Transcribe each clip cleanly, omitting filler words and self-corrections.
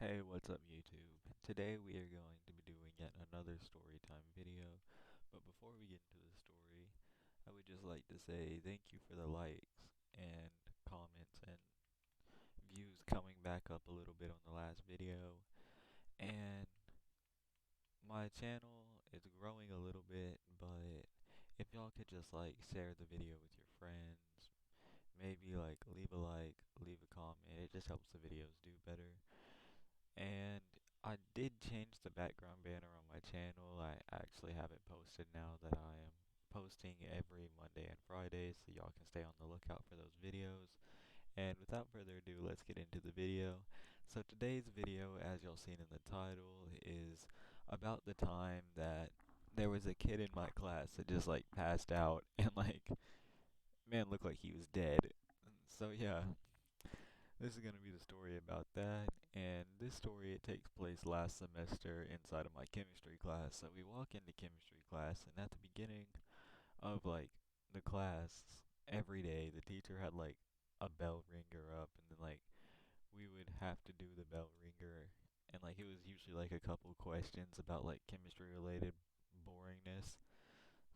Hey, what's up YouTube? Today we are going to be doing yet another story time video, but before we get into the story, I would just like to say thank you for the likes and comments and views coming back up a little bit on the last video, and my channel is growing a little bit, but if y'all could just like share the video with your friends, maybe like leave a like, leave a comment, it just helps the videos do better. And I did change the background banner on my channel. I actually have it posted now that I am posting every Monday and Friday, so y'all can stay on the lookout for those videos. And without further ado, let's get into the video. So today's video, as y'all seen in the title, is about the time that there was a kid in my class that just like passed out and like, man, looked like he was dead. So yeah, this is going to be the story about that, and this story it takes place last semester inside of my chemistry class. So we walk into chemistry class, and at the beginning of like the class, every day the teacher had like a bell ringer up, and then like we would have to do the bell ringer, and like it was usually like a couple questions about like chemistry related boringness.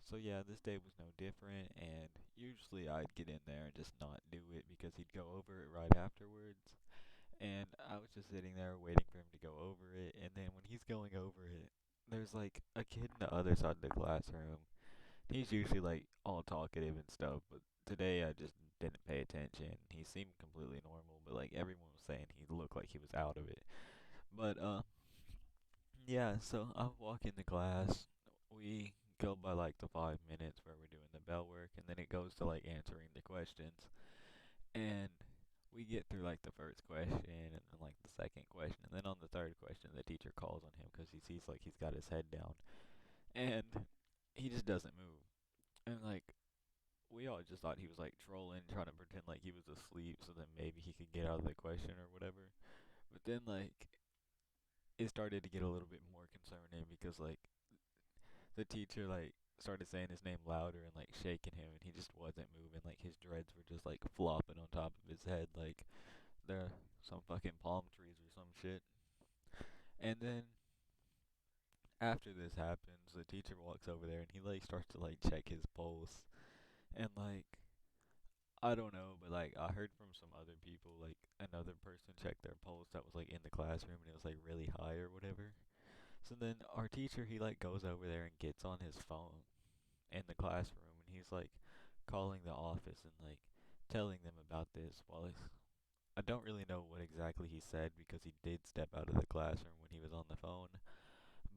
So yeah, this day was no different, and usually I'd get in there and just not do it because he'd go over it right afterwards. And I was just sitting there waiting for him to go over it, and then when he's going over it, there's like a kid in the other side of the classroom. He's usually like all talkative and stuff, but today I just didn't pay attention. He seemed completely normal, but like everyone was saying he looked like he was out of it. But yeah, so I walk into class. We go by like the 5 minutes where we're doing the bell work, and then it goes to like answering the questions. And we get through like the first question and then like the second question, and then on the third question the teacher calls on him because he sees like he's got his head down and he just doesn't move. And like we all just thought he was like trolling, trying to pretend like he was asleep so then maybe he could get out of the question or whatever. But then like it started to get a little bit more concerning because like the teacher like started saying his name louder and like shaking him, and he just wasn't moving. Like his dreads were just like flopping on top of his head like they're some fucking palm trees or some shit. And then after this happens, the teacher walks over there and he like starts to like check his pulse. And like I don't know, but like I heard from some other people like another person checked their pulse that was like in the classroom and it was like really high or whatever. So then our teacher he like goes over there and gets on his phone in the classroom, and he's like calling the office and like telling them about this while he's I don't really know what exactly he said because he did step out of the classroom when he was on the phone,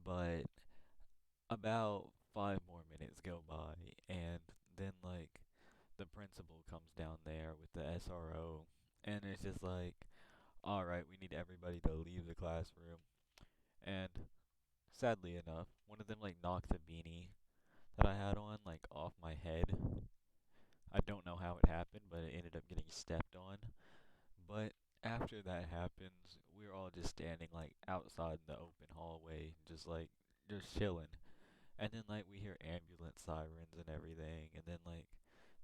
but about 5 more minutes go by, and then like the principal comes down there with the SRO, and it's just like, all right, we need everybody to leave the classroom. And sadly enough, one of them like knocked the beanie that I had on like off my head. I don't know how it happened, but it ended up getting stepped on. But after that happens, we're all just standing like outside in the open hallway, just chilling. And then like we hear ambulance sirens and everything, and then like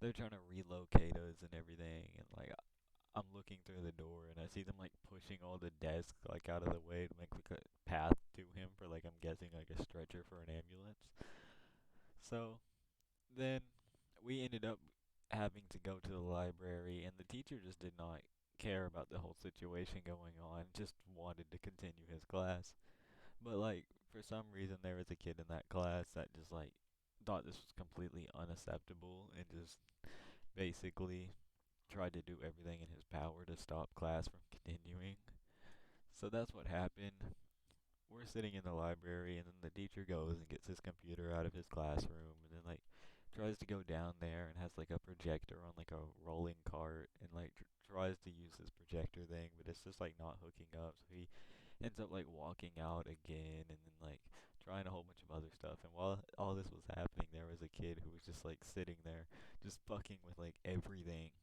they're trying to relocate us and everything, and like I'm looking through the door and I see them like pushing all the desks like out of the way to make like a path to him for like I'm guessing like a stretcher for an ambulance. So then we ended up having to go to the library, and the teacher just did not care about the whole situation going on, just wanted to continue his class. But like for some reason there was a kid in that class that just like thought this was completely unacceptable and just basically tried to do everything in his power to stop class from continuing. So that's what happened. We're sitting in the library, and then the teacher goes and gets his computer out of his classroom and then like tries to go down there and has like a projector on like a rolling cart and like tries to use his projector thing, but it's just like not hooking up, so he ends up like walking out again and then like trying a whole bunch of other stuff. And while all this was happening, there was a kid who was just like sitting there just fucking with like everything.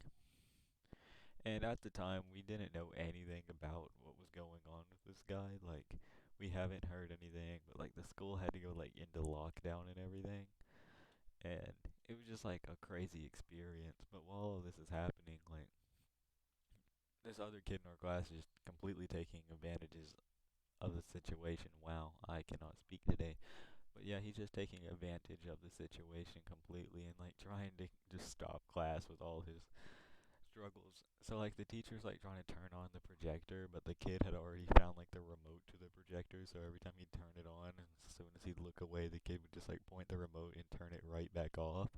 And at the time we didn't know anything about what was going on with this guy. Like we haven't heard anything, but like the school had to go like into lockdown and everything. And it was just like a crazy experience. But while all this is happening, like this other kid in our class is completely taking advantages yeah, he's just taking advantage of the situation completely and like trying to just stop class with all his struggles. So like the teacher's like trying to turn on the projector, but the kid had already found like the remote to the projector, so every time he'd turn it on, and as soon as he'd look away, the kid would just like point the remote and turn it right back off.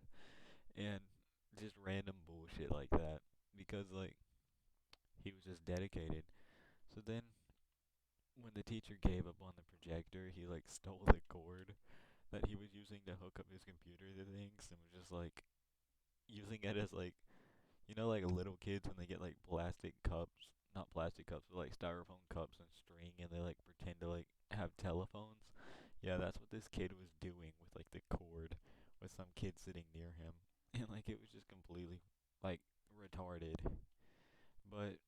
And just random bullshit like that. Because like he was just dedicated. So then when the teacher gave up on the projector, he like stole the cord that he was using to hook up his computer to things and was just like using it as like like little kids when they get like plastic cups, not plastic cups, but like styrofoam cups and string, and they like pretend to like have telephones. Yeah, that's what this kid was doing with like the cord with some kid sitting near him. And like it was just completely like retarded. But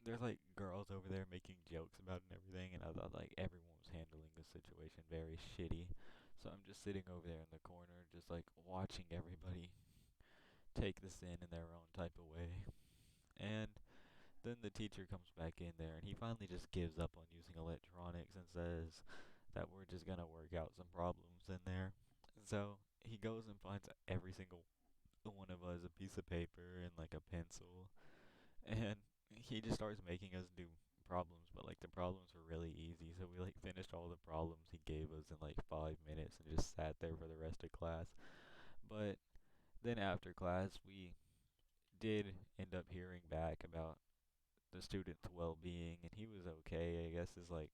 there's like girls over there making jokes about it and everything, and I thought like everyone was handling the situation very shitty. So I'm just sitting over there in the corner, just like watching everybody take this in their own type of way. And then the teacher comes back in there and he finally just gives up on using electronics and says that we're just gonna work out some problems in there. So he goes and finds every single one of us a piece of paper and like a pencil, and he just starts making us do problems, but like the problems were really easy, so we like finished all the problems he gave us in like 5 minutes and just sat there for the rest of class. But then after class we did end up hearing back about the student's well-being, and he was okay. I guess is like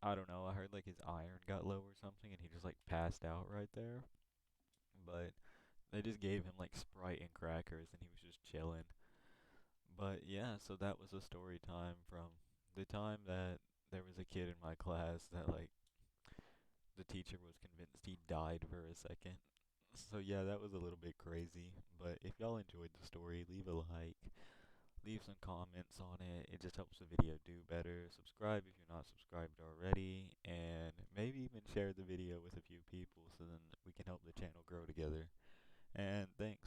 I don't know. I heard like his iron got low or something, and he just like passed out right there. But they just gave him like Sprite and crackers, and he was just chilling. But yeah, so that was a story time from the time that there was a kid in my class that like the teacher was convinced he died for a second. So yeah, that was a little bit crazy. But if y'all enjoyed the story, leave a like, leave some comments on it. It just helps the video do better. Subscribe if you're not subscribed already, and maybe even share the video with a few people so then we can help the channel grow together. And thanks.